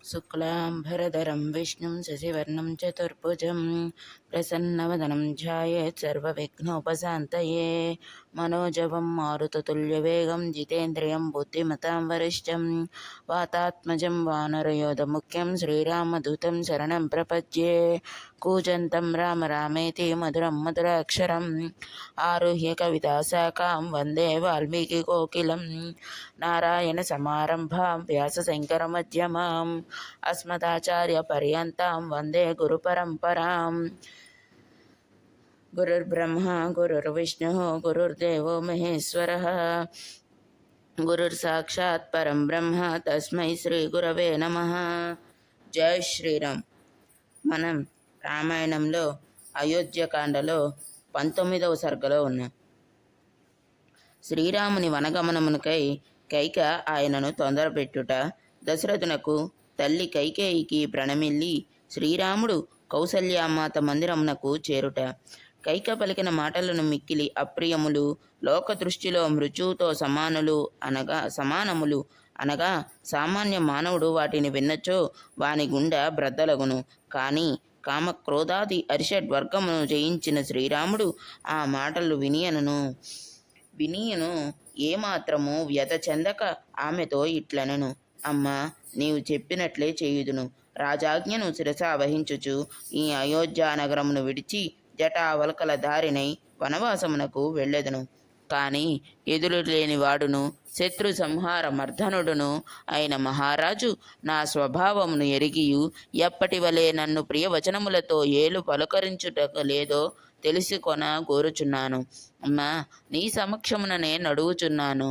शुक्लाम्भरधरं विष्णुं शशिवर्णं चतुर्भुजं प्रसन्नवदनं ध्यायेत् सर्वविघ्नोपशान्तये मनोजवं मारुततुल्यवेगं जितेन्द्रियं बुद्धिमतां वरिष्ठं वातात्मजं वानरयोधमुख्यं श्रीरामदूतं शरणं प्रपद्ये कूजन्तं राम रामेति मधुरं मधुराक्षरम् आरुह्य कविताशाखां वन्दे वाल्मीकिकोकिलं नारायणसमारम्भां व्यासशङ्करमध्यमाम् अस्मदाचार्यपर्यन्तां वन्दे गुरुपरम्पराम् गुरुर्ब्रह्मा गुरुर्विष्णुः गुरुर्देवो महेश्वरः गुरुर्साक्षात् परं ब्रह्म तस्मै శ్రీగురవే నమః. జై శ్రీరామ్. మనం రామాయణంలో అయోధ్యకాండలో 19వ సర్గలో ఉన్నాం. శ్రీరాముని వనగమనమునకై కైక ఆయనను తొందరపెట్టుట, దశరథునకు తల్లి కైకేయికి ప్రణమిల్లి శ్రీరాముడు కౌసల్యామాత మందిరమునకు చేరుట, కైక పలికిన మాటలను మిక్కిలి అప్రియములు, లోక దృష్టిలో మృత్యువుతో సమానములు అనగా సామాన్య మానవుడు వాటిని విన్నచో వాని గుండె బ్రద్దలగును. కానీ కామక్రోధాది అరిషడ్వర్గమును జయించిన శ్రీరాముడు ఆ మాటలు వినియను ఏమాత్రము వ్యత చెందక ఆమెతో ఇట్లనెను. అమ్మా, నీవు చెప్పినట్లే చేయుదును. రాజాజ్ఞను శిరస వహించుచు ఈ అయోధ్య నగరమును విడిచి జటావల్కల దారినై వనవాసమునకు వెళ్ళెదను. కానీ ఎదురు లేని వాడును శత్రు సంహార మర్ధనుడును అయిన మహారాజు నా స్వభావమును ఎరిగియు ఎప్పటి వలె నన్ను ప్రియవచనములతో ఏలు పలకరించుటకు లేదో తెలుసుకొన కోరుచున్నాను. అమ్మా, నీ సమక్షముననే నడువుచున్నాను.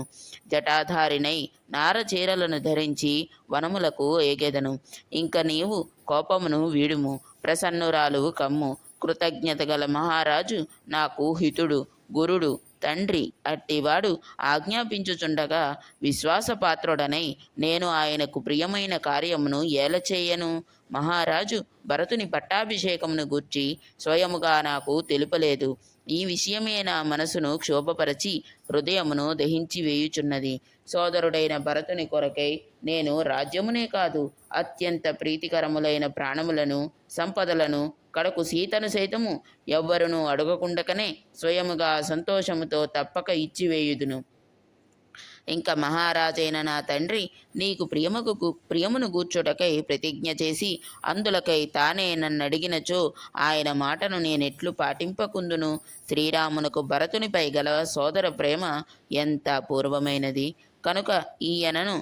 జటాధారినై నారచీరలను ధరించి వనములకు ఏగెదను. ఇంక నీవు కోపమును వీడుము, ప్రసన్నురాలు కమ్ము. కృతజ్ఞత గల మహారాజు నాకు హితుడు, గురుడు, తండ్రి అట్టివాడు ఆజ్ఞాపించుచుండగా విశ్వాసపాత్రుడనై నేను ఆయనకు ప్రియమైన కార్యమును ఏల చేయను? మహారాజు భరతుని పట్టాభిషేకమును గూర్చి స్వయముగా నాకు తెలుపలేదు. ఈ విషయమే నా మనసును క్షోభపరచి హృదయమును దహించి వేయుచున్నది. సోదరుడైన భరతుని కొరకై నేను రాజ్యమునే కాదు, అత్యంత ప్రీతికరములైన ప్రాణములను, సంపదలను, కడకు సీతను సైతము ఎవ్వరునూ అడగకుండకనే స్వయముగా సంతోషముతో తప్పక ఇచ్చివేయుదును. ఇంకా మహారాజైన నా తండ్రి నీకు ప్రియమును గూర్చుటకై ప్రతిజ్ఞ చేసి అందులకై తానే నన్నడిగినచో ఆయన మాటను నేనెట్లు పాటింపకుందును? శ్రీరామునకు భరతునిపై గల సోదర ప్రేమ ఎంత పూర్వమైనది కనుక ఈయనను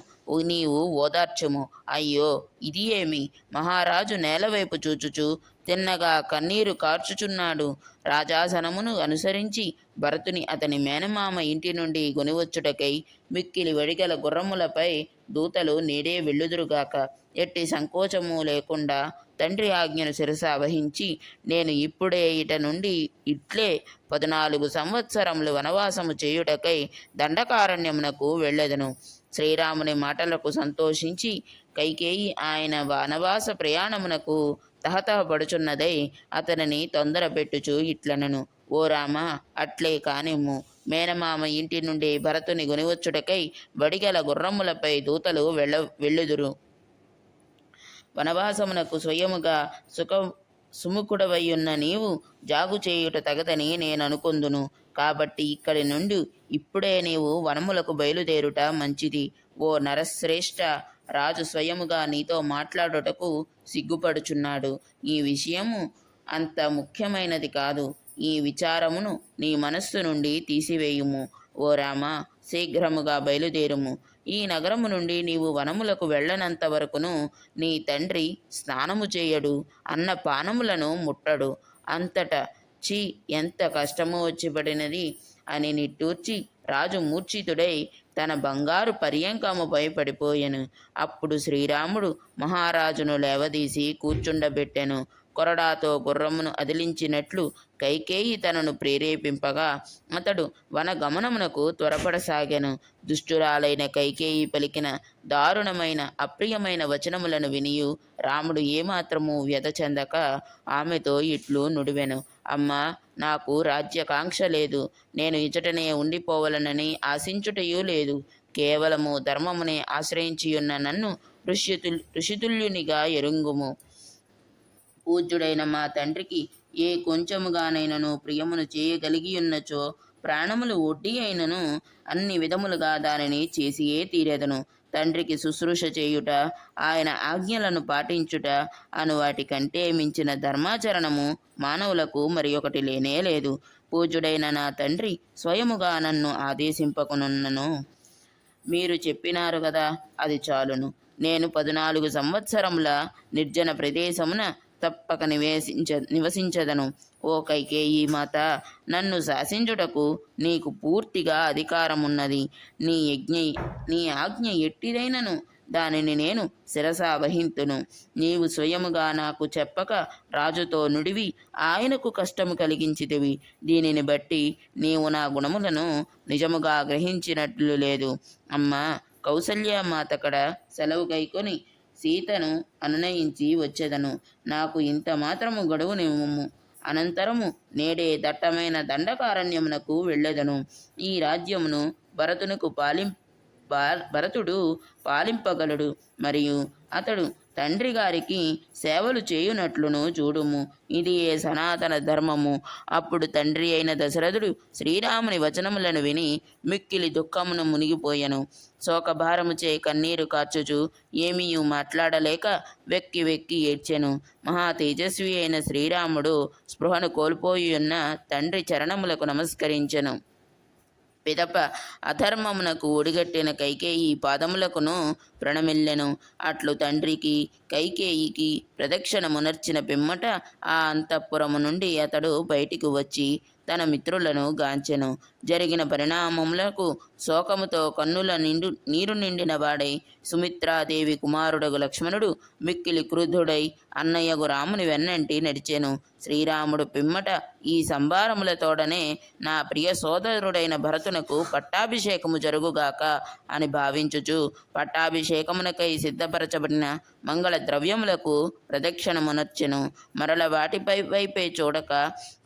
నీవు ఓదార్చుము. అయ్యో, ఇది ఏమి? మహారాజు నేలవైపు చూచుచు తిన్నగా కన్నీరు కార్చుచున్నాడు. రాజాసనమును అనుసరించి భరతుని అతని మేనమామ ఇంటి నుండి గొనివచ్చుటకై మిక్కిలి వడిగల గుర్రములపై దూతలు నేడే వెళ్ళుదురుగాక. ఎట్టి సంకోచము లేకుండా తండ్రి ఆజ్ఞను శిరస వహించి నేను ఇప్పుడే ఇట నుండి ఇట్లే 14 సంవత్సరములు వనవాసము చేయుటకై దండకారణ్యమునకు వెళ్ళెదను. శ్రీరాముని మాటలకు సంతోషించి కైకేయి ఆయన వనవాస ప్రయాణమునకు తహతహపడుచున్నదై అతనిని తొందర పెట్టుచు ఇట్లనను. ఓ రామ, అట్లే కానిమ్ము. మేనమామ ఇంటి నుండి భరతుని గొనివచ్చుటకై వడిగల గుర్రములపై దూతలు వెళ్ళుదురు. వనవాసమునకు స్వయముగా సుముఖుడవయ్యున్న నీవు జాగు చేయుట తగదని నేననుకొందును. కాబట్టి ఇక్కడి నుండి ఇప్పుడే నీవు వనములకు బయలుదేరుట మంచిది. ఓ నరశ్రేష్ఠ, రాజు స్వయముగా నీతో మాట్లాడుటకు సిగ్గుపడుచున్నాడు. ఈ విషయము అంత ముఖ్యమైనది కాదు. ఈ విచారమును నీ మనస్సు నుండి తీసివేయుము. ఓ రామ, శీఘ్రముగా బయలుదేరుము. ఈ నగరము నుండి నీవు వనములకు వెళ్ళనంత వరకును నీ తండ్రి స్నానము చేయడు, అన్న పానములను ముట్టడు. అంతటా చి ఎంత కష్టము వచ్చి పడినది అని నిట్టూర్చి రాజు మూర్ఛితుడై తన బంగారు పర్యంకముపై పడిపోయెను. అప్పుడు శ్రీరాముడు మహారాజును లేవదీసి కూర్చుండబెట్టెను. కొరడాతో గుర్రమును అదిలించినట్లు కైకేయి తనను ప్రేరేపింపగా అతడు వనగమనమునకు త్వరపడసాగెను. దుష్టురాలైన కైకేయి పలికిన దారుణమైన అప్రియమైన వచనములను వినియు రాముడు ఏమాత్రము వ్యత చెందక ఆమెతో ఇట్లు నుడివెను. అమ్మా, నాకు రాజ్యకాంక్ష లేదు. నేను ఇచటనే ఉండిపోవలనని ఆశించుటయూ లేదు. కేవలము ధర్మమునే ఆశ్రయించియున్న నన్ను ఋషితుల్యునిగా ఎరుంగుము. పూజ్యుడైన మా తండ్రికి ఏ కొంచెముగానైనను ప్రియమును చేయగలిగియున్నచో ప్రాణములు ఒడ్డి అయినను అన్ని విధములుగా దానిని చేసియే తీరెదను. తండ్రికి శుశ్రూష చేయుట, ఆయన ఆజ్ఞలను పాటించుట అను వాటి కంటే మించిన ధర్మాచరణము మానవులకు మరి ఒకటి లేనే లేదు. పూజ్యుడైన నా తండ్రి స్వయముగా నన్ను ఆదేశింపకునున్నను. మీరు చెప్పినారు కదా, అది చాలును. నేను 14 సంవత్సరముల నిర్జన ప్రదేశమున తప్పక నివసించదను. ఓ కైకేయీ మాత, నన్ను శాసించుటకు నీకు పూర్తిగా అధికారమున్నది. నీ ఆజ్ఞ ఎట్టిదైనను దానిని నేను శిరస వహింతును. నీవు స్వయముగా నాకు చెప్పక రాజుతో నుడివి ఆయనకు కష్టము కలిగించితివి. దీనిని బట్టి నీవు నా గుణములను నిజముగా గ్రహించినట్లు లేదు. అమ్మా కౌసల్యమాతకడ సెలవు కైకొని సీతను అనునయించి వచ్చేదను. నాకు ఇంత మాత్రము గడువు నిమ్ము. అనంతరము నేడే దట్టమైన దండకారణ్యమునకు వెళ్ళెదను. ఈ రాజ్యమును భరతుడు పాలింపగలడు. మరియు అతడు తండ్రి గారికి సేవలు చేయునట్లును చూడుము. ఇది ఏ సనాతన ధర్మము. అప్పుడు తండ్రి అయిన దశరథుడు శ్రీరాముని వచనములను విని మిక్కిలి దుఃఖమును మునిగిపోయెను. శోకభారముచే కన్నీరు కార్చుచు ఏమీయూ మాట్లాడలేక వెక్కి వెక్కి ఏడ్చెను. మహా తేజస్వి అయిన శ్రీరాముడు స్పృహను కోల్పోయి ఉన్న తండ్రి చరణములకు నమస్కరించెను. పిదప అధర్మమునకు ఒడిగట్టిన కైకేయి పాదములకును ప్రణమిల్లెను. అట్లు తండ్రికి కైకేయికి ప్రదక్షిణమునర్చిన పిమ్మట ఆ అంతఃపురము నుండి అతడు బయటికి వచ్చి తన మిత్రులను గాంచెను. జరిగిన పరిణామములకు శోకముతో కన్నుల నీరు నిండిన వాడై సుమిత్రాదేవి కుమారుడగు లక్ష్మణుడు మిక్కిలి క్రుద్ధుడై అన్నయ్యగు రాముని వెన్నంటి నడిచెను. శ్రీరాముడు పిమ్మట ఈ సంభారములతోడనే నా ప్రియ సోదరుడైన భరతునకు పట్టాభిషేకము జరుగుగాక అని భావించుచు పట్టాభిషేకమునకై సిద్ధపరచబడిన మంగళ ద్రవ్యములకు ప్రదక్షిణమునర్చెను. మరల వాటిపై వైపే చూడక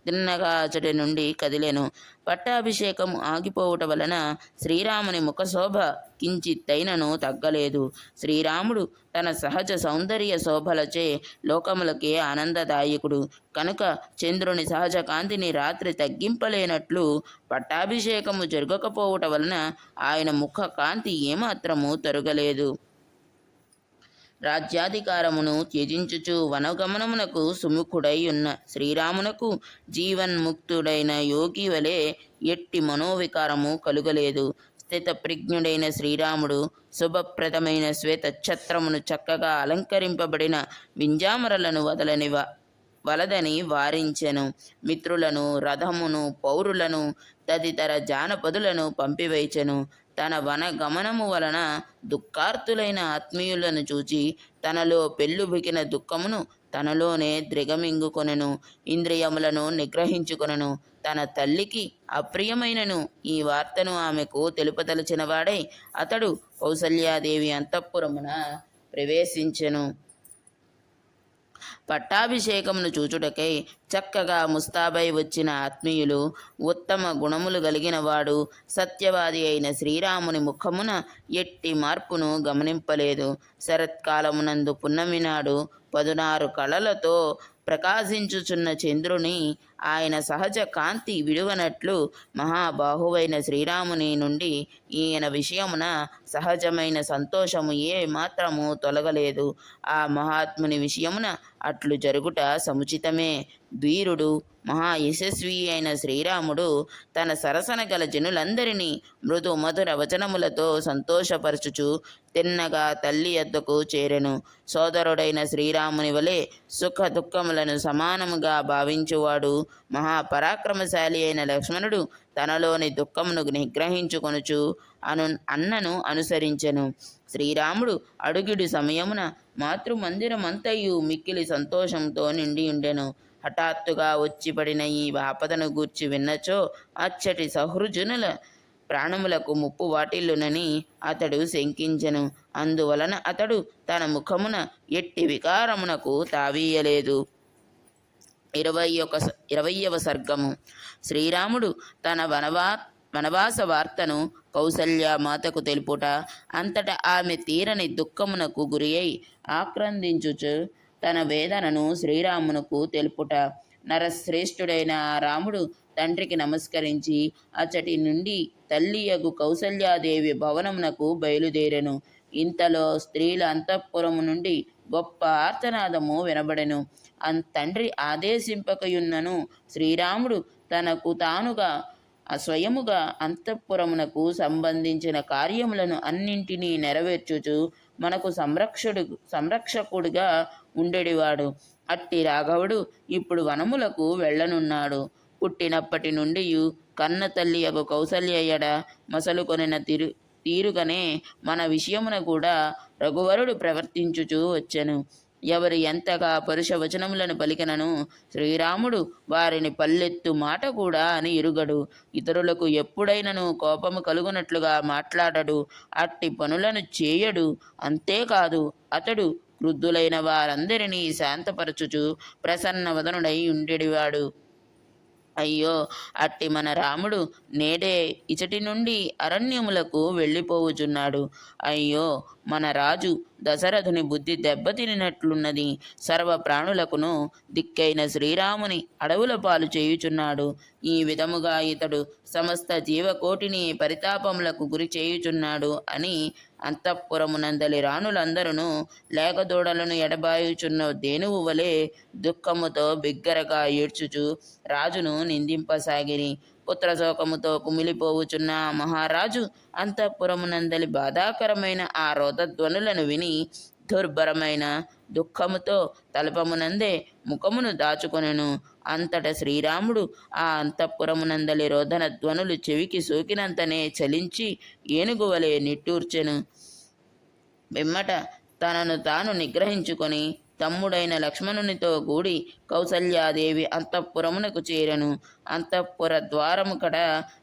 తిన్నగా అచటి నుండి కదిలెను. పట్టాభిషేకం ఆగిపోవుట వలన శ్రీరాముని ముఖశోభ కించిత్తైనను తగ్గలేదు. శ్రీరాముడు తన సహజ సౌందర్య శోభలచే లోకములకే ఆనందదాయకుడు కనుక చంద్రుని సహజ కాంతిని రాత్రి తగ్గింపలేనట్లు పట్టాభిషేకము జరగకపోవుట వలన ఆయన ముఖ కాంతి ఏమాత్రము తరుగలేదు. రాజ్యాధికారమును త్యజించుచు వనగమనమునకు సుముఖుడై ఉన్న శ్రీరామునకు జీవన్ముక్తుడైన యోగి వలె ఎట్టి మనోవికారము కలుగలేదు. స్థితప్రజ్ఞుడైన శ్రీరాముడు శుభప్రదమైన శ్వేత ఛత్రమును చక్కగా అలంకరింపబడిన వింజామరలను వలదని వారించెను. మిత్రులను, రథమును, పౌరులను తదితర జానపదులను పంపివేచెను. తన వన గమనము వలన దుఃఖార్తులైన ఆత్మీయులను చూచి తనలో పెళ్ళుబికిన దుఃఖమును తనలోనే ద్రిగమింగుకొనెను. ఇంద్రియములను నిగ్రహించుకొనెను. తన తల్లికి అప్రియమైనను ఈ వార్తను ఆమెకు తెలుపదలచిన వాడై అతడు కౌసల్యాదేవి అంతఃపురమున ప్రవేశించెను. పట్టాభిషేకమును చూచుటకై చక్కగా ముస్తాబై వచ్చిన ఆత్మీయులు ఉత్తమ గుణములు కలిగిన వాడు సత్యవాది అయిన శ్రీరాముని ముఖమున ఎట్టి మార్పును గమనింపలేదు. శరత్కాలమునందు పున్నమి నాడు 16 కళలతో ప్రకాశించుచున్న చంద్రుని ఆయన సహజ కాంతి విడువనట్లు మహాబాహువైన శ్రీరాముని నుండి ఈయన విషయమున సహజమైన సంతోషము ఏ మాత్రము తొలగలేదు. ఆ మహాత్ముని విషయమున అట్లు జరుగుట సముచితమే. ధీరుడు మహా యశస్వి అయిన శ్రీరాముడు తన సరసన గల జనులందరినీ మృదు మధుర వచనములతో సంతోషపరచుచు తిన్నగా తల్లి యొద్దకు చేరెను. సోదరుడైన శ్రీరాముని వలె సుఖ దుఃఖములను సమానముగా భావించువాడు మహాపరాక్రమశాలి అయిన లక్ష్మణుడు తనలోని దుఃఖమును నిగ్రహించుకొనుచు అన్నను అనుసరించెను. శ్రీరాముడు అడుగిడి సమయమున మాతృమందిరమంతయు మిక్కిలి సంతోషంతో నిండి ఉండెను. హఠాత్తుగా వచ్చిపడిన ఈ ఆపదను గూర్చి విన్నచో అచ్చటి సహృజనుల ప్రాణములకు ముప్పు వాటిల్లునని అతడు శంకించెను. అందువలన అతడు తన ముఖమున ఎట్టి వికారమునకు తావీయలేదు. 21వ సర్గము. శ్రీరాముడు తన వనవాస వార్తను కౌసల్య మాతకు తెలుపుట, అంతటా ఆమె తీరని దుఃఖమునకు గురి అయి ఆక్రందించుచు తన వేదనను శ్రీరామునకు తెలుపుట. నరశ్రేష్ఠుడైన ఆ రాముడు తండ్రికి నమస్కరించి అచ్చటి నుండి తల్లియగు కౌసల్యాదేవి భవనమునకు బయలుదేరెను. ఇంతలో స్త్రీల అంతఃపురము నుండి గొప్ప ఆర్తనాదము వినబడెను. తండ్రి ఆదేశింపకయున్నను శ్రీరాముడు తనకు తానుగా స్వయముగా అంతఃపురమునకు సంబంధించిన కార్యములను అన్నింటినీ నెరవేర్చుచు మనకు సంరక్షకుడుగా ఉండేవాడు. అట్టి రాఘవుడు ఇప్పుడు వనములకు వెళ్ళనున్నాడు. పుట్టినప్పటి నుండి కన్న తల్లి యగు కౌసల్య ఎడ మసలుకొనిన తీరుగనే మన విషయమున కూడా రఘువరుడు ప్రవర్తించుచూ వచ్చెను. ఎవరు ఎంతగా పరుష వచనములను పలికినను శ్రీరాముడు వారిని పల్లెత్తు మాట కూడా అని ఇరుగడు. ఇతరులకు ఎప్పుడైనను కోపము కలుగునట్లుగా మాట్లాడడు. అట్టి పనులను చేయడు. అంతేకాదు అతడు క్రుద్ధులైన వారందరినీ శాంతపరచుచు ప్రసన్న వదనుడై ఉండేవాడు. అయ్యో, అట్టి మన రాముడు నేడే ఇచటి నుండి అరణ్యములకు వెళ్ళిపోవుచున్నాడు. అయ్యో, మన రాజు దశరథుని బుద్ధి దెబ్బతినినట్లున్నది. సర్వ ప్రాణులకును దిక్కైన శ్రీరాముని అడవుల పాలు చేయుచున్నాడు. ఈ విధముగా ఇతడు సమస్త జీవకోటిని పరితాపములకు గురి చేయుచున్నాడు అని అంతఃపురమునందలి రాణులందరూ లేకదూడలను ఎడబాయుచున్న దేనువు వలె దుఃఖముతో బిగ్గరగా ఏడ్చుచు రాజును నిందింపసాగిరి. పుత్రశోకముతో కుమిలిపోవుచున్న మహారాజు అంతఃపురమునందలి బాధాకరమైన ఆ రోదధ్వనులను విని దుర్భరమైన దుఃఖముతో తలపమునందే ముఖమును దాచుకొనెను. అంతట శ్రీరాముడు ఆ అంతఃపురమునందలి రోదన ధ్వనులు చెవికి సోకినంతనే చలించి ఏనుగువలే నిట్టూర్చెను. పిమ్మట తనను తాను నిగ్రహించుకొని తమ్ముడైన లక్ష్మణునితో కూడి కౌసల్యాదేవి అంతఃపురమునకు చేరెను. అంతఃపుర ద్వారము కడ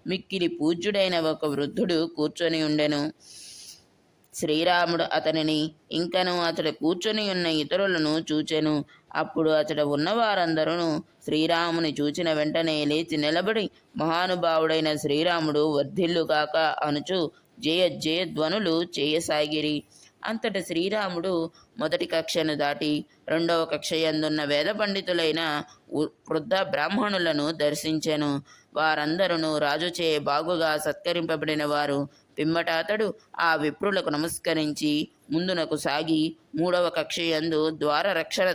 మిక్కిలి పూజ్యుడైన ఒక వృద్ధుడు కూర్చొని ఉండెను. శ్రీరాముడు అతనిని ఇంకను అతడు కూర్చొని ఉన్న ఇతరులను చూచెను. అప్పుడు అతడ ఉన్నవారందరూ శ్రీరాముని చూచిన వెంటనే లేచి నిలబడి మహానుభావుడైన శ్రీరాముడు వర్ధిల్లుగాక అనుచు జయ జయధ్వనులు చేయసాగిరి. అంతట శ్రీరాముడు మొదటి కక్షను దాటి రెండవ కక్ష యందున్న వేద పండితులైన వృద్ధ బ్రాహ్మణులను దర్శించెను. వారందరూ రాజుచే బాగుగా సత్కరింపబడిన వారు. పిమ్మట అతడు ఆ విప్రులకు నమస్కరించి ముందునకు సాగి మూడవ కక్ష యందు ద్వార రక్షణ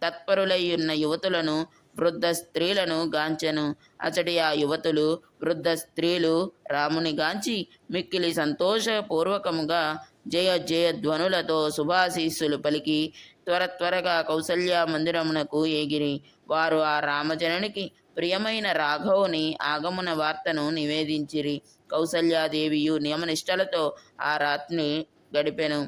తత్పరులైయున్న యువతులను వృద్ధ స్త్రీలను గాంచెను. అతడి ఆ యువతులు వృద్ధ స్త్రీలు రాముని గాంచి మిక్కిలి సంతోషపూర్వకముగా జయ జయ ధ్వనులతో శుభాశీస్సులు పలికి త్వరగా కౌసల్య మందిరమునకు ఏగిరి. వారు ఆ రామజననికి ప్రియమైన రాఘవుని ఆగమన వార్తను నివేదించిరి. కౌసల్యాదేవియు నియమనిష్టలతో ఆ రాత్రిని గడిపెను.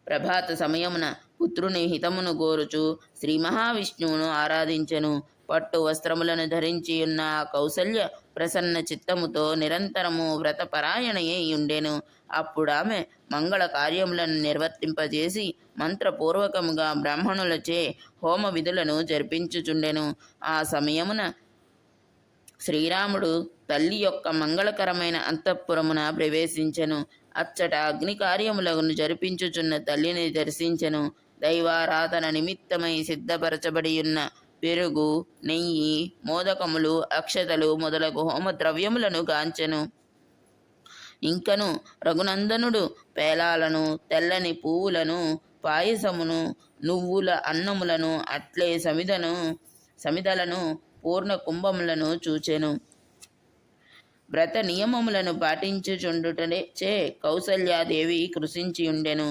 ప్రభాత సమయమున పుత్రుని హితమును గోరుచు శ్రీ మహావిష్ణువును ఆరాధించెను. పట్టు వస్త్రములను ధరించి ఉన్న కౌసల్య ప్రసన్న చిత్తముతో నిరంతరము వ్రతపరాయణయై ఉండెను. అప్పుడామె మంగళ కార్యములను నిర్వర్తింపజేసి మంత్రపూర్వకముగా బ్రాహ్మణులచే హోమ విధులను జరిపించుచుండెను. ఆ సమయమున శ్రీరాముడు తల్లి యొక్క మంగళకరమైన అంతఃపురమున ప్రవేశించెను. అచ్చట అగ్ని కార్యములను జరిపించుచున్న తల్లిని దర్శించెను. దైవారాధన నిమిత్తమై సిద్ధపరచబడి ఉన్న పెరుగు, నెయ్యి, మోదకములు, అక్షతలు మొదలగు హోమ ద్రవ్యములను గాంచెను. ఇంకను రఘునందనుడు పేలాలను, తెల్లని పువ్వులను, పాయసమును, నువ్వుల అన్నములను, అట్లే సమిదలను, పూర్ణ కుంభములను చూచెను. వ్రత నియమములను పాటించుచుండుటచే కౌసల్యాదేవి కృషించి ఉండెను.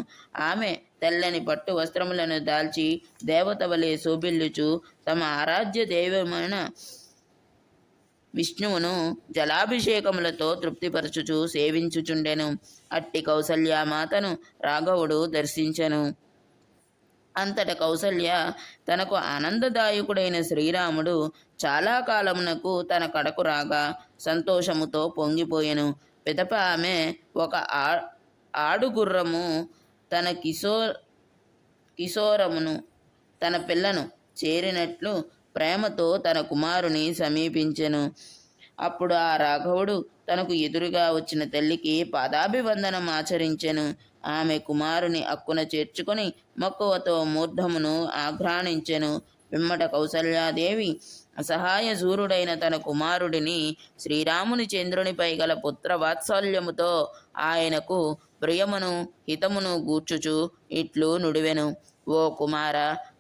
ఆమె తెల్లని పట్టు వస్త్రములను దాల్చి దేవత వలె శోభిల్లుచు తమ ఆరాధ్య దైవమైన విష్ణువును జలాభిషేకములతో తృప్తిపరచుచు సేవించుచుండెను. అట్టి కౌసల్యామాతను రాఘవుడు దర్శించెను. అంతట కౌసల్య తనకు ఆనందదాయకుడైన శ్రీరాముడు చాలా కాలమునకు తన కడకు రాగా సంతోషముతో పొంగిపోయెను. పిదప ఆమె ఒక ఆడుగుర్రము తన కిశోరమును తన పిల్లను చేరినట్లు ప్రేమతో తన కుమారుని సమీపించెను. అప్పుడు ఆ రాఘవుడు తనకు ఎదురుగా వచ్చిన తల్లికి పాదాభివందనం ఆచరించెను. ఆమె కుమారుని అక్కున చేర్చుకొని మక్కువతో మూర్ధమును ఆఘ్రాణించెను. పిమ్మట కౌసల్యాదేవి అసహాయ సూరుడైన తన కుమారుడిని శ్రీరాముని చంద్రునిపై గల పుత్ర వాత్సల్యముతో ఆయనకు ప్రియమును హితమును గూర్చుచు ఇట్లు నుడివెను. ఓ కుమార,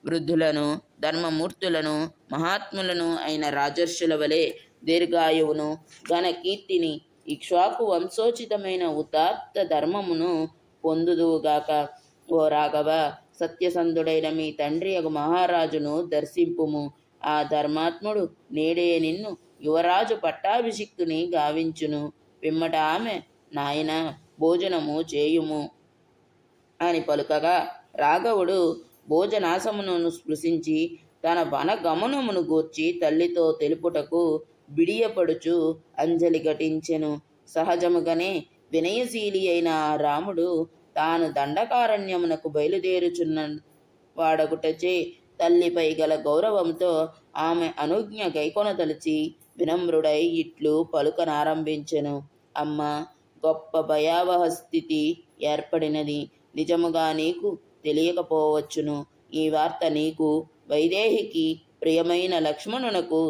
వృద్ధులను ధర్మమూర్తులను మహాత్ములను అయిన రాజర్షుల వలె దీర్ఘాయువును ఘన కీర్తిని ఇక్ష్వాకు వంశోచితమైన ఉదాత్త ధర్మమును పొందుదువుగాక. ఓ రాఘవ, సత్యసంధుడైన మీ తండ్రి యగు మహారాజును దర్శింపుము. ఆ ధర్మాత్ముడు నేడే నిన్ను యువరాజు పట్టాభిషిక్తుని గావించును. పిమ్మట ఆమె, నాయన భోజనము చేయుము అని పలుకగా రాఘవుడు భోజనాసమును స్పృశించి తన వనగమనమును గూర్చి తల్లితో తెలుపుటకు బిడియపడుచు అంజలి ఘటించెను. సహజముగానే వినయశీలి అయిన ఆ రాముడు తాను దండకారణ్యమునకు బయలుదేరుచున్న వాడగుటచే తల్లిపై గల గౌరవంతో ఆమె అనుజ్ఞ గైకొనదలిచి వినమ్రుడై ఇట్లు పలుకనారంభించెను. అమ్మ, గొప్ప భయావహ స్థితి ఏర్పడినది. నిజముగా నీకు తెలియకపోవచ్చును. ఈ వార్త నీకు, వైదేహికి ప్రియమైన లక్ష్మణునకు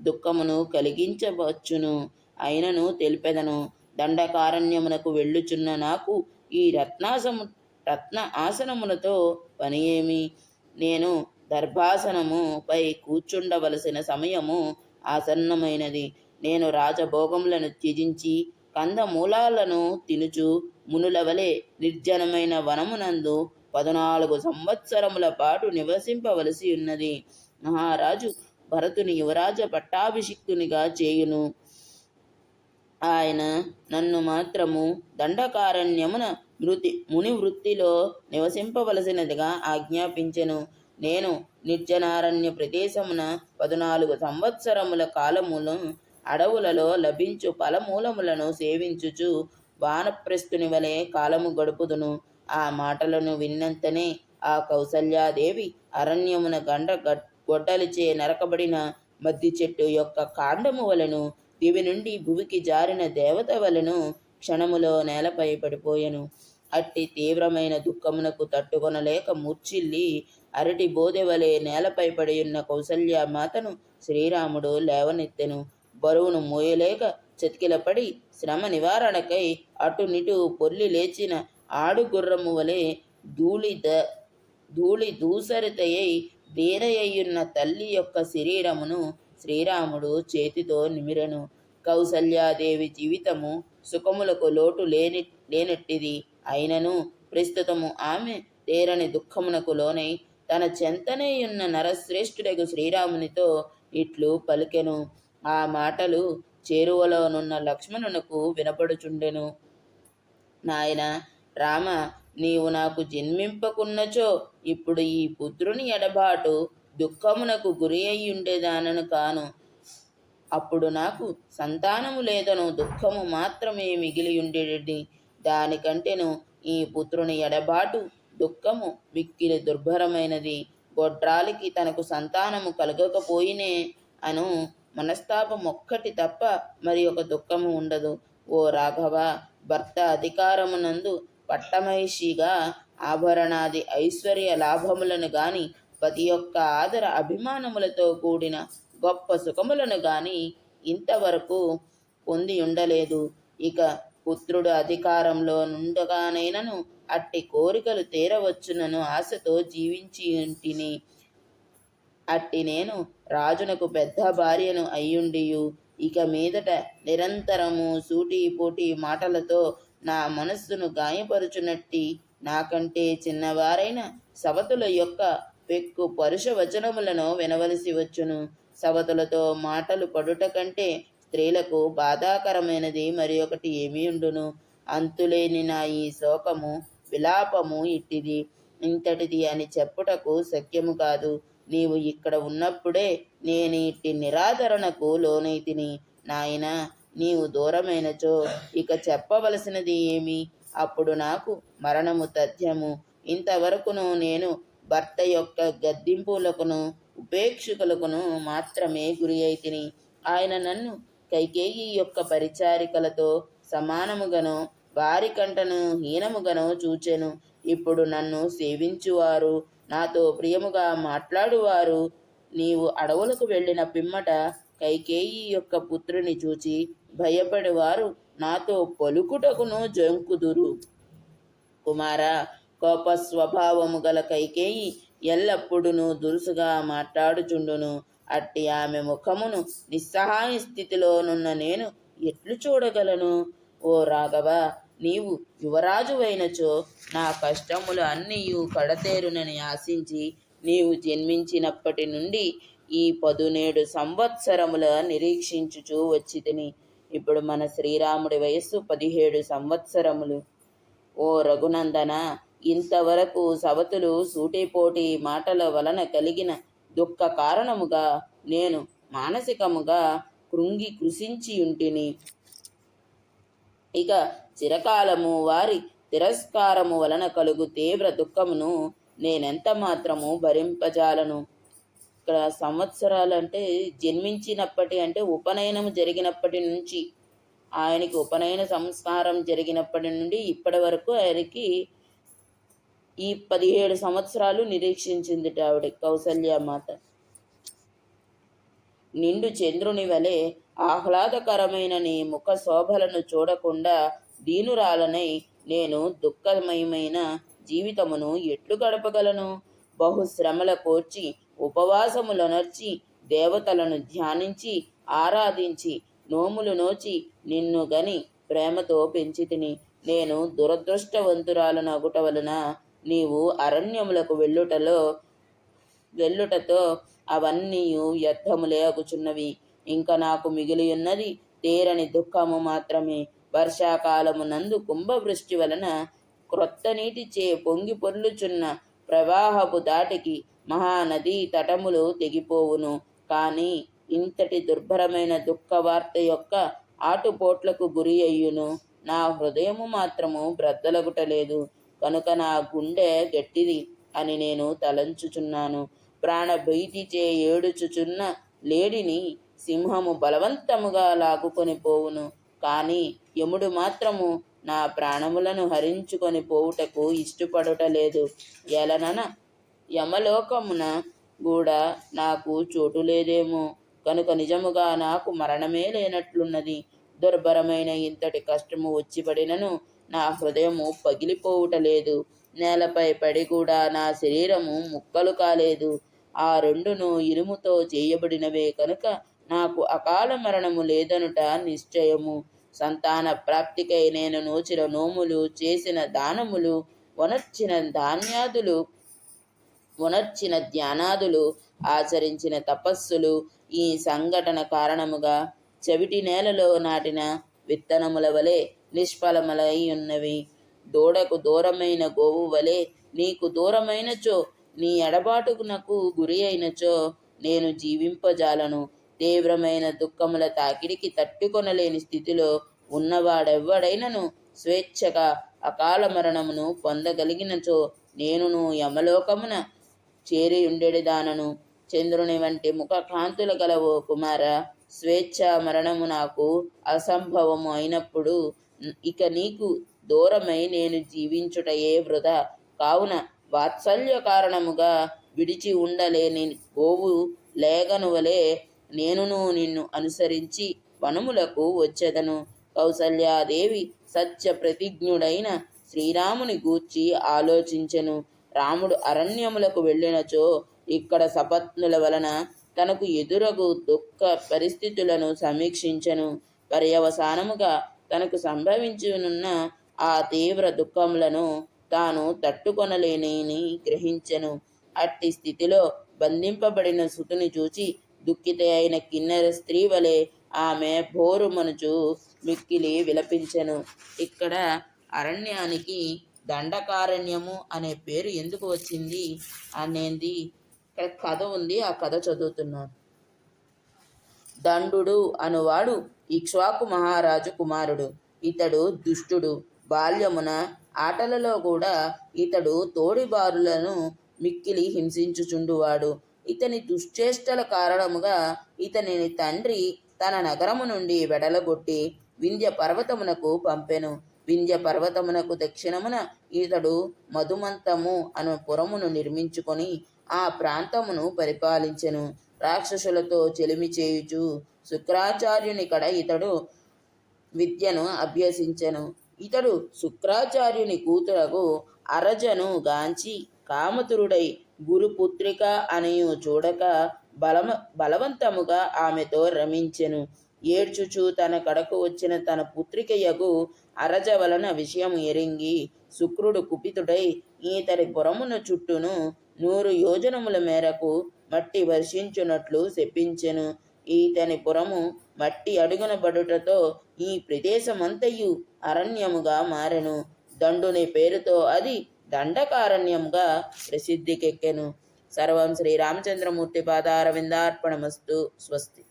దుఃఖమును కలిగించవచ్చును. అయినను తెలిపెదను. దండకారణ్యమునకు వెళ్ళుచున్న నాకు ఈ రత్న ఆసనములతో పని ఏమి? నేను దర్భాసనముపై కూర్చుండవలసిన సమయము ఆసన్నమైనది. నేను రాజభోగములను త్యజించి కందమూలాలను తినుచు మునుల వలె నిర్జనమైన వనమునందు 14 సంవత్సరముల పాటు నివసింపవలసి ఉన్నది. మహారాజు భరతుని యువరాజ పట్టాభిషిక్తునిగా చేయును. ఆయన నన్ను మాత్రము దండకారణ్యమున ముని వృత్తిలో నివసింపవలసినదిగా ఆజ్ఞాపించెను. నేను నిర్జనారణ్య ప్రదేశమున 14 సంవత్సరముల కాలమును అడవులలో లభించు ఫలమూలములను సేవించుచు వానప్రస్థుని వలె కాలము గడుపుదును. ఆ మాటలను విన్నంతనే ఆ కౌసల్యాదేవి అరణ్యమున గొడ్డలిచే నరకబడిన మద్ది చెట్టు యొక్క కాండము వలెను, దివి నుండి భువికి జారిన దేవత వలెను క్షణములో నేలపై పడిపోయెను. అట్టి తీవ్రమైన దుఃఖమునకు తట్టుకొనలేక మూర్ఛిల్లి అరటి బోదె వలె నేలపై పడియున్న కౌసల్యామాతను శ్రీరాముడు లేవనెత్తెను. బరువును మోయలేక చతికిలపడి శ్రమ నివారణకై అటునిటు పొర్లి లేచిన ఆడుగుర్రము వలె ధూళి దూసరితయై దీనయ్యున్న తల్లి యొక్క శరీరమును శ్రీరాముడు చేతితో నిమిరెను. కౌసల్యాదేవి జీవితము సుఖములకు లోటు లేనట్టిది. అయినను ప్రస్తుతము ఆమె తీరని దుఃఖమునకు లోనై తన చెంతనేయున్న నరశ్రేష్ఠుడగు శ్రీరామునితో ఇట్లు పలికెను. ఆ మాటలు చేరువలోనున్న లక్ష్మణునకు వినపడుచుండెను. నాయన రామ, నీవు నాకు జన్మింపకున్నచో ఇప్పుడు ఈ పుత్రుని ఎడబాటు దుఃఖమునకు గురి అయ్యుండేదానను కాను. అప్పుడు నాకు సంతానము లేదను దుఃఖము మాత్రమే మిగిలి ఉండేది. దానికంటేను ఈ పుత్రుని ఎడబాటు దుఃఖము మిక్కిలి దుర్భరమైనది. గొడ్రాలికి తనకు సంతానము కలగకపోయినే అను మనస్తాపం ఒక్కటి తప్ప మరి ఒక దుఃఖము ఉండదు. ఓ రాఘవ, భర్త అధికారమునందు పట్టమహిషిగా ఆభరణాది ఐశ్వర్య లాభములను గాని పతి యొక్క ఆదర అభిమానములతో కూడిన గొప్ప సుఖములను గాని ఇంతవరకు పొంది ఉండలేదు. ఇక పుత్రుడు అధికారంలో నుండగానైనను అట్టి కోరికలు తీరవచ్చునను ఆశతో జీవించి ఉంటిని. అట్టి నేను రాజునకు పెద్ద భార్యను అయ్యుండియు ఇక మీదట నిరంతరము సూటిపోటి మాటలతో నా మనస్సును గాయపరుచునట్టి నాకంటే చిన్నవారైన సవతుల యొక్క పెక్కు పరుష వచనములను వినవలసి వచ్చును. సవతులతో మాటలు పడుట కంటే స్త్రీలకు బాధాకరమైనది మరి ఒకటి ఏమీ ఉండును. అంతులేని నా ఈ శోకము విలాపము ఇట్టిది ఇంతటిది అని చెప్పుటకు శక్యము కాదు. నీవు ఇక్కడ ఉన్నప్పుడే నేను ఇట్టి నిరాదరణకు లోనైతిని. నాయన, నీవు దూరమైనచో ఇక చెప్పవలసినది ఏమి? అప్పుడు నాకు మరణము తథ్యము. ఇంతవరకును నేను భర్త యొక్క గద్దింపులకును ఉపేక్షకులకును మాత్రమే గురి అయితిని. ఆయన నన్ను కైకేయి యొక్క పరిచారికలతో సమానముగను వారి కంటను హీనముగను చూచెను. ఇప్పుడు నన్ను సేవించువారు, నాతో ప్రియముగా మాట్లాడువారు నీవు అడవులకు వెళ్ళిన పిమ్మట కైకేయి యొక్క పుత్రుని చూచి భయపడివారు నాతో పలుకుటకును జంకుదురు. కుమారా, కోప స్వభావము గల కైకేయి ఎల్లప్పుడూ దురుసుగా మాట్లాడుచుండును. అట్టి ఆమె ముఖమును నిస్సహాయ స్థితిలోనున్న నేను ఎట్లు చూడగలను? ఓ రాఘవ, నీవు యువరాజువైనచో నా కష్టములు అన్నీయు కడతేరునని ఆశించి నీవు జన్మించినప్పటి నుండి ఈ 17 సంవత్సరముల నిరీక్షించుచూ వచ్చితిని. ఇప్పుడు మన శ్రీరాముడి వయస్సు 17 సంవత్సరములు. ఓ రఘునందన, ఇంతవరకు సవతులు సూటిపోటి మాటల వలన కలిగిన దుఃఖ కారణముగా నేను మానసికముగా కృంగి కృషించియుంటిని. ఇక చిరకాలము వారి తిరస్కారము వలన కలుగు తీవ్ర దుఃఖమును నేనెంత మాత్రము భరింపజాలను. ఇక్కడ సంవత్సరాలంటే జన్మించినప్పటి అంటే ఉపనయనము జరిగినప్పటి నుంచి, ఆయనకి ఉపనయన సంస్కారం జరిగినప్పటి నుండి ఇప్పటి వరకు ఆయనకి ఈ 17 సంవత్సరాలు నిరీక్షించింది ఆవిడ కౌసల్యామాత. నిండు చంద్రుని వలె ఆహ్లాదకరమైన నీ ముఖ శోభలను చూడకుండా దీనురాలనై నేను దుఃఖమయమైన జీవితమును ఎట్లు గడపగలను? బహుశ్రమల కోర్చి ఉపవాసములనర్చి దేవతలను ధ్యానించి ఆరాధించి నోములు నోచి నిన్ను గని ప్రేమతో పెంచితిని. నేను దురదృష్టవంతురాలనగుట వలన నీవు అరణ్యములకు వెళ్ళుటతో అవన్నీ వ్యర్థములే అగుచున్నవి. ఇంకా నాకు మిగిలియున్నది తీరని దుఃఖము మాత్రమే. వర్షాకాలము నందు కుంభవృష్టి వలన క్రొత్త నీటిచే పొంగి పొర్లుచున్న ప్రవాహపు దాటికి మహానదీ తటములు తెగిపోవును. కానీ ఇంతటి దుర్భరమైన దుఃఖ వార్త యొక్క ఆటుపోట్లకు గురి అయ్యును. నా హృదయము మాత్రము బ్రద్దలగుటలేదు. కనుక నా గుండె గట్టిది అని నేను తలంచుచున్నాను. ప్రాణభీతిచే ఏడుచుచున్న లేడిని సింహము బలవంతముగా లాగుకొని పోవును. కానీ యముడు మాత్రము నా ప్రాణములను హరించుకొని పోవుటకు ఇష్టపడుటలేదు. ఎలనన యమలోకమున కూడా నాకు చోటు లేదేమో. కనుక నిజముగా నాకు మరణమే లేనట్లున్నది. దుర్భరమైన ఇంతటి కష్టము వచ్చిపడినను నా హృదయము పగిలిపోవుటలేదు. నేలపై పడి కూడా నా శరీరము ముక్కలు కాలేదు. ఆ రెండును ఇనుముతో చేయబడినవే కనుక నాకు అకాల మరణము లేదనుట నిశ్చయము. సంతాన ప్రాప్తికై నేను నోచిన నోములు, చేసిన దానములు, వనర్చిన ధ్యానాదులు, ఆచరించిన తపస్సులు ఈ సంఘటన కారణముగా చెవిటి నేలలో నాటిన విత్తనముల వలె నిష్ఫలములై ఉన్నవి. దూడకు దూరమైన గోవు వలె నీకు దూరమైనచో, నీ ఎడబాటునకు గురి అయినచో నేను జీవింపజాలను. తీవ్రమైన దుఃఖముల తాకిడికి తట్టుకొనలేని స్థితిలో ఉన్నవాడెవ్వడైనను స్వేచ్ఛగా అకాల మరణమును పొందగలిగినచో నేనును యమలోకమున చేరి ఉండేదానను. చంద్రుని వంటి ముఖ కాంతుల గలవో కుమార, స్వేచ్ఛ మరణము నాకు అసంభవము అయినప్పుడు ఇక నీకు దూరమై నేను జీవించుటయే వృధా. కావున వాత్సల్య కారణముగా విడిచి ఉండలేని గోవు లేగను వలె నేనును నిన్ను అనుసరించి వనములకు వచ్చెదను. కౌసల్యాదేవి సత్య ప్రతిజ్ఞుడైన శ్రీరాముని గూర్చి ఆలోచించెను. రాముడు అరణ్యములకు వెళ్ళినచో ఇక్కడ సపత్నుల వలన తనకు ఎదురగు దుఃఖ పరిస్థితులను సమీక్షించెను. పర్యవసానముగా తనకు సంభవించనున్న ఆ తీవ్ర దుఃఖములను తాను తట్టుకొనలేనని గ్రహించెను. అట్టి స్థితిలో బంధింపబడిన సుతుని చూచి దుఃఖిత అయిన కిన్నెర స్త్రీ వలె ఆమె భోరుమనుచు మిక్కిలి విలపించెను. ఇక్కడ అరణ్యానికి దండకారణ్యము అనే పేరు ఎందుకు వచ్చింది అనేది ఇక్కడ కథ ఉంది. ఆ కథ చదువుతున్నాను. దండుడు అనువాడు ఇక్ష్వాకు మహారాజు కుమారుడు. ఇతడు దుష్టుడు. బాల్యమున ఆటలలో కూడా ఇతడు తోడిబారులను మిక్కిలి హింసించుచుండువాడు. ఇతని దుశ్చేష్టల కారణముగా ఇతని తండ్రి తన నగరము నుండి వెడలగొట్టి వింధ్య పర్వతమునకు పంపెను. వింధ్య పర్వతమునకు దక్షిణమున ఇతడు మధుమంతము అను పురమును నిర్మించుకొని ఆ ప్రాంతమును పరిపాలించెను. రాక్షసులతో చెలిమి చేయుచు శుక్రాచార్యుని కడ ఇతడు విద్యను అభ్యసించెను. ఇతడు శుక్రాచార్యుని కూతురగు అరజను గాంచి కామతురుడై గురుపుత్రిక అనియు చూడక బలవంతముగా ఆమెతో రమించెను. ఏడ్చుచు తన కడకు వచ్చిన తన పుత్రికయగు అరజ వలన విషయం ఎరింగి శుక్రుడు కుపితుడై ఈతడి పురమున చుట్టూను 100 యోజనముల మేరకు మట్టి వర్షించునట్లు శపించెను. ఈతని పురము మట్టి అడుగున పడుటతో ఈ ప్రదేశమంతయు అరణ్యముగా మారెను. దండుని పేరుతో అది దండకారణ్యంగా ప్రసిద్ధికెక్కెను. సర్వం శ్రీరామచంద్రమూర్తి పాదారవిందార్పణమస్తు. స్వస్తి.